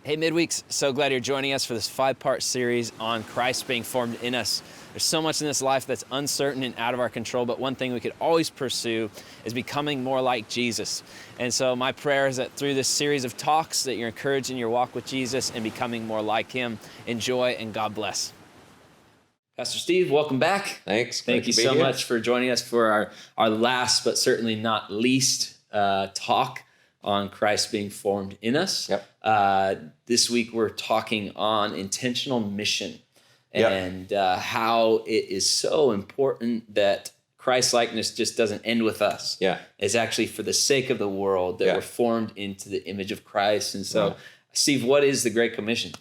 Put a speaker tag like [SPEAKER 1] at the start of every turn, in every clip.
[SPEAKER 1] Hey Midweeks, so glad you're joining us for this 5-part series on Christ being formed in us. There's so much in this life that's uncertain and out of our control, but one thing we could always pursue is becoming more like Jesus. And so my prayer is that through this series of talks that you're encouraged in your walk with Jesus and becoming more like him. Enjoy and God bless. Pastor Steve, welcome back.
[SPEAKER 2] Thanks.
[SPEAKER 1] Thank you so much for joining us for our last but certainly not least talk on Christ being formed in us.
[SPEAKER 2] Yep.
[SPEAKER 1] This week we're talking on intentional mission and how it is so important that Christ-likeness just doesn't end with us.
[SPEAKER 2] Yeah.
[SPEAKER 1] It's actually for the sake of the world that we're formed into the image of Christ. And so, Steve, what is the Great Commission?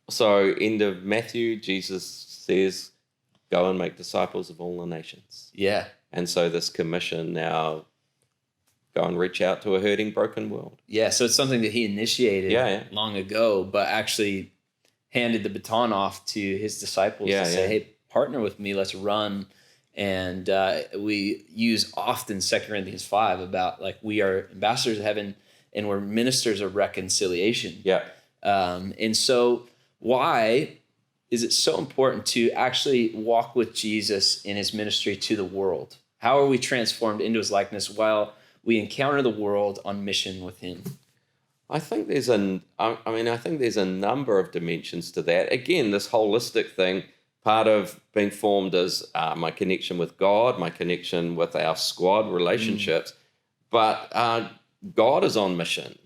[SPEAKER 2] So in Matthew, Jesus says, go and make disciples of all the nations.
[SPEAKER 1] Yeah.
[SPEAKER 2] And so this commission now, go and reach out to a hurting, broken world.
[SPEAKER 1] Yeah, so it's something that he initiated long ago, but actually handed the baton off to his disciples to say, hey, partner with me, let's run. And we use often 2 Corinthians 5 about like we are ambassadors of heaven and we're ministers of reconciliation.
[SPEAKER 2] Yeah.
[SPEAKER 1] And so why is it so important to actually walk with Jesus in his ministry to the world? How are we transformed into his likeness while we encounter the world on mission with him?
[SPEAKER 2] I think there's a number of dimensions to that. Again, this holistic thing, part of being formed is my connection with God, my connection with our squad relationships. But God is on mission.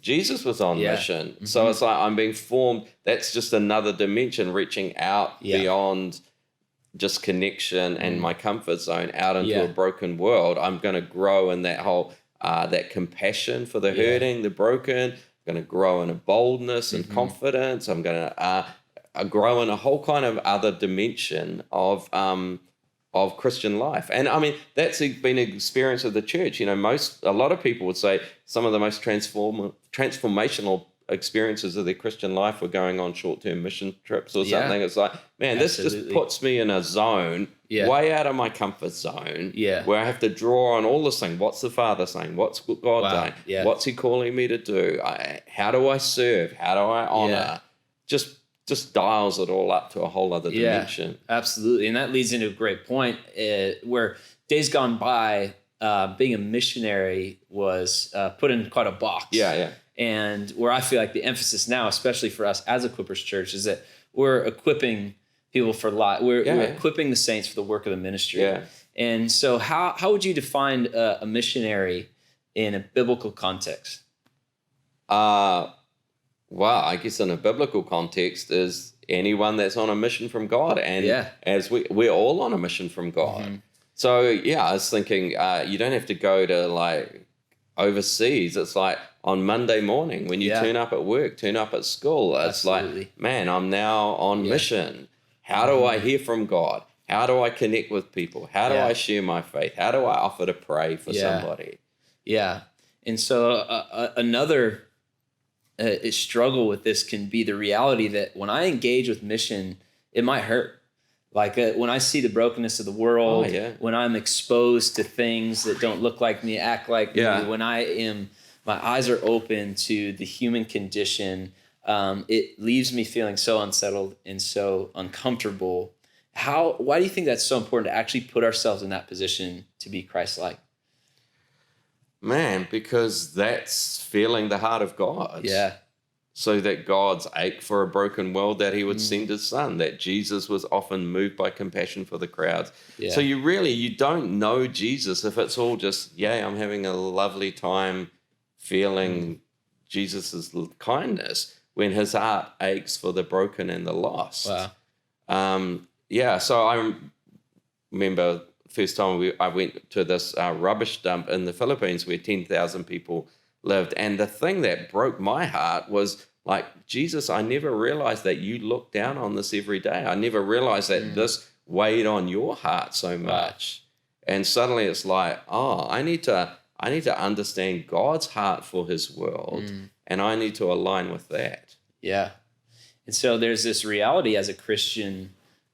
[SPEAKER 2] Jesus was on mission. Mm-hmm. So it's like I'm being formed. That's just another dimension, reaching out beyond just connection and my comfort zone out into a broken world. I'm going to grow in that whole, that compassion for the hurting, the broken. I'm going to grow in a boldness and confidence. I'm going to grow in a whole kind of other dimension of Christian life. And I mean, that's been an experience of the church. You know, a lot of people would say some of the most transformational experiences of their Christian life were going on short-term mission trips or something. It's like, man, this just puts me in a zone way out of my comfort zone where I have to draw on all this thing. What's the Father saying? What's God saying? Yeah. What's he calling me to do? How do I serve? How do I honor? Just dials it all up to a whole other dimension.
[SPEAKER 1] Yeah, absolutely. And that leads into a great point where days gone by, being a missionary was put in quite a box.
[SPEAKER 2] Yeah.
[SPEAKER 1] And where I feel like the emphasis now, especially for us as Equippers Church, is that we're equipping people for life. We're equipping the saints for the work of the ministry. Yeah. And so how would you define a missionary in a biblical context?
[SPEAKER 2] Well, I guess in a biblical context is anyone that's on a mission from God. And as we're all on a mission from God. Mm-hmm. So, I was thinking you don't have to go to like overseas. It's like on Monday morning when you turn up at work, turn up at school. It's like, man, I'm now on mission. How do I hear from God? How do I connect with people? How do I share my faith? How do I offer to pray for somebody?
[SPEAKER 1] Yeah. And so another struggle with this can be the reality that when I engage with mission, it might hurt. Like when I see the brokenness of the world, when I'm exposed to things that don't look like me, act like me, when my eyes are open to the human condition, it leaves me feeling so unsettled and so uncomfortable. Why do you think that's so important to actually put ourselves in that position to be Christ-like?
[SPEAKER 2] Man, because that's feeling the heart of God.
[SPEAKER 1] Yeah.
[SPEAKER 2] So that God's ache for a broken world, that he would send his son, that Jesus was often moved by compassion for the crowds. Yeah. So you don't know Jesus if it's all just, I'm having a lovely time feeling Jesus's kindness when his heart aches for the broken and the lost.
[SPEAKER 1] Wow.
[SPEAKER 2] So I remember first time I went to this rubbish dump in the Philippines where 10,000 people lived. And the thing that broke my heart was like, Jesus, I never realized that you look down on this every day. I never realized that this weighed on your heart so much. And suddenly it's like, I need to understand God's heart for his world and I need to align with that.
[SPEAKER 1] Yeah. And so there's this reality as a Christian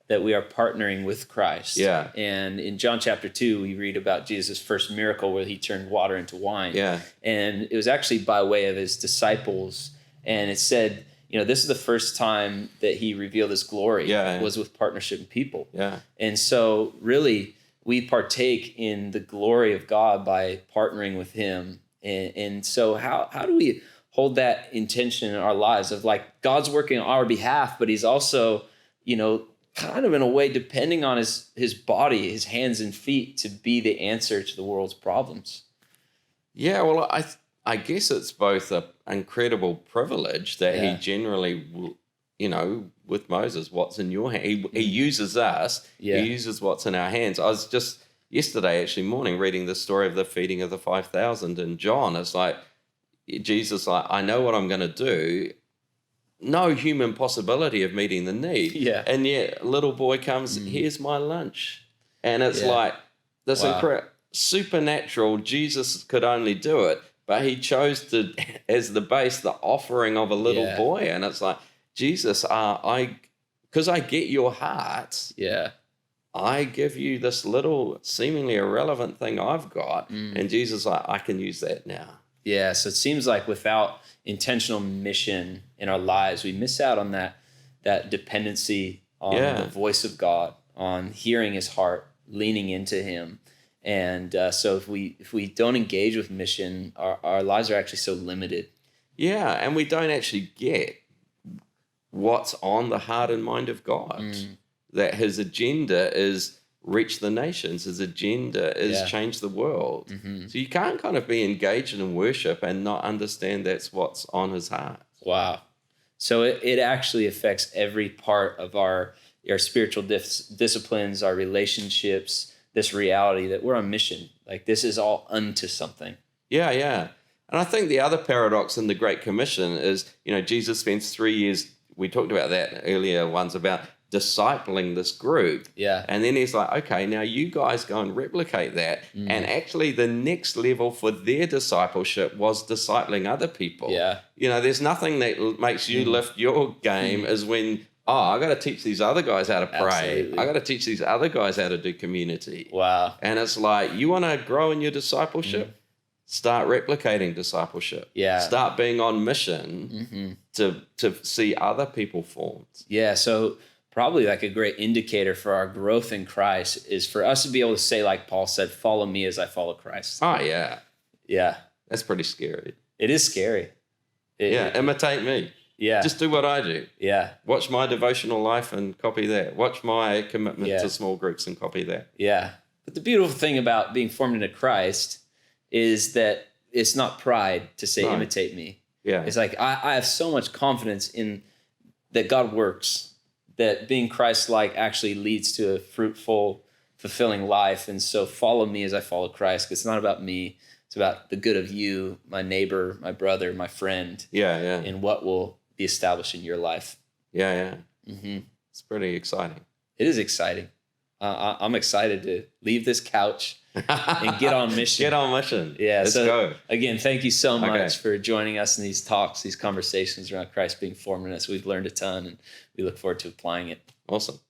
[SPEAKER 1] that we are partnering with Christ.
[SPEAKER 2] Yeah.
[SPEAKER 1] And in John chapter 2, we read about Jesus' first miracle where he turned water into wine.
[SPEAKER 2] Yeah.
[SPEAKER 1] And it was actually by way of his disciples And it said, this is the first time that he revealed his glory was with partnership and people.
[SPEAKER 2] Yeah.
[SPEAKER 1] And so really we partake in the glory of God by partnering with him. And so how do we hold that intention in our lives of like God's working on our behalf, but he's also, kind of in a way depending on his body, his hands and feet to be the answer to the world's problems?
[SPEAKER 2] Yeah, well, I guess it's both an incredible privilege that he generally, with Moses, what's in your hand, he uses us, he uses what's in our hands. I was just yesterday, actually morning, reading the story of the feeding of the 5,000 in John. It's like, Jesus, like, I know what I'm going to do. No human possibility of meeting the need.
[SPEAKER 1] Yeah.
[SPEAKER 2] And yet a little boy comes, here's my lunch. And it's like this incredible, supernatural, Jesus could only do it, but he chose to, as the base, the offering of a little boy. And it's like, Jesus, because I get your heart.
[SPEAKER 1] Yeah.
[SPEAKER 2] I give you this little seemingly irrelevant thing I've got. And Jesus, I can use that now.
[SPEAKER 1] Yeah, so it seems like without intentional mission in our lives, we miss out on that dependency on the voice of God, on hearing his heart, leaning into him. And so if we don't engage with mission, our lives are actually so limited.
[SPEAKER 2] Yeah, and we don't actually get what's on the heart and mind of God. That his agenda is reach the nations. His agenda is change the world. So you can't kind of be engaged in worship and not understand that's what's on his heart.
[SPEAKER 1] Wow. So it actually affects every part of our spiritual disciplines, our relationships, this reality that we're on mission. Like this is all unto something.
[SPEAKER 2] Yeah. And I think the other paradox in the Great Commission is, Jesus spends 3 years, we talked about that earlier ones about discipling this group.
[SPEAKER 1] Yeah.
[SPEAKER 2] And then he's like, okay, now you guys go and replicate that. And actually the next level for their discipleship was discipling other people.
[SPEAKER 1] Yeah.
[SPEAKER 2] There's nothing that makes you lift your game is when, I got to teach these other guys how to pray.
[SPEAKER 1] Absolutely.
[SPEAKER 2] I got to teach these other guys how to do community.
[SPEAKER 1] Wow.
[SPEAKER 2] And it's like, you want to grow in your discipleship? Start replicating discipleship.
[SPEAKER 1] Yeah.
[SPEAKER 2] Start being on mission to see other people formed.
[SPEAKER 1] Yeah. So probably like a great indicator for our growth in Christ is for us to be able to say, like Paul said, follow me as I follow Christ.
[SPEAKER 2] Oh, yeah.
[SPEAKER 1] Yeah.
[SPEAKER 2] That's pretty scary.
[SPEAKER 1] It is scary.
[SPEAKER 2] Imitate me.
[SPEAKER 1] Yeah.
[SPEAKER 2] Just do what I do.
[SPEAKER 1] Yeah.
[SPEAKER 2] Watch my devotional life and copy that. Watch my commitment to small groups and copy that.
[SPEAKER 1] Yeah. But the beautiful thing about being formed into Christ is that it's not pride to say, imitate me.
[SPEAKER 2] Yeah.
[SPEAKER 1] It's like, I have so much confidence in that God works, that being Christ-like actually leads to a fruitful, fulfilling life. And so follow me as I follow Christ, because it's not about me. It's about the good of you, my neighbor, my brother, my friend.
[SPEAKER 2] Yeah.
[SPEAKER 1] And what will be established in your life.
[SPEAKER 2] Yeah. It's pretty exciting.
[SPEAKER 1] It is exciting. I'm excited to leave this couch and get on mission.
[SPEAKER 2] Get on mission.
[SPEAKER 1] Yeah.
[SPEAKER 2] Let's go.
[SPEAKER 1] Again, thank you so much for joining us in these talks, these conversations around Christ being formed in us. We've learned a ton and we look forward to applying it.
[SPEAKER 2] Awesome.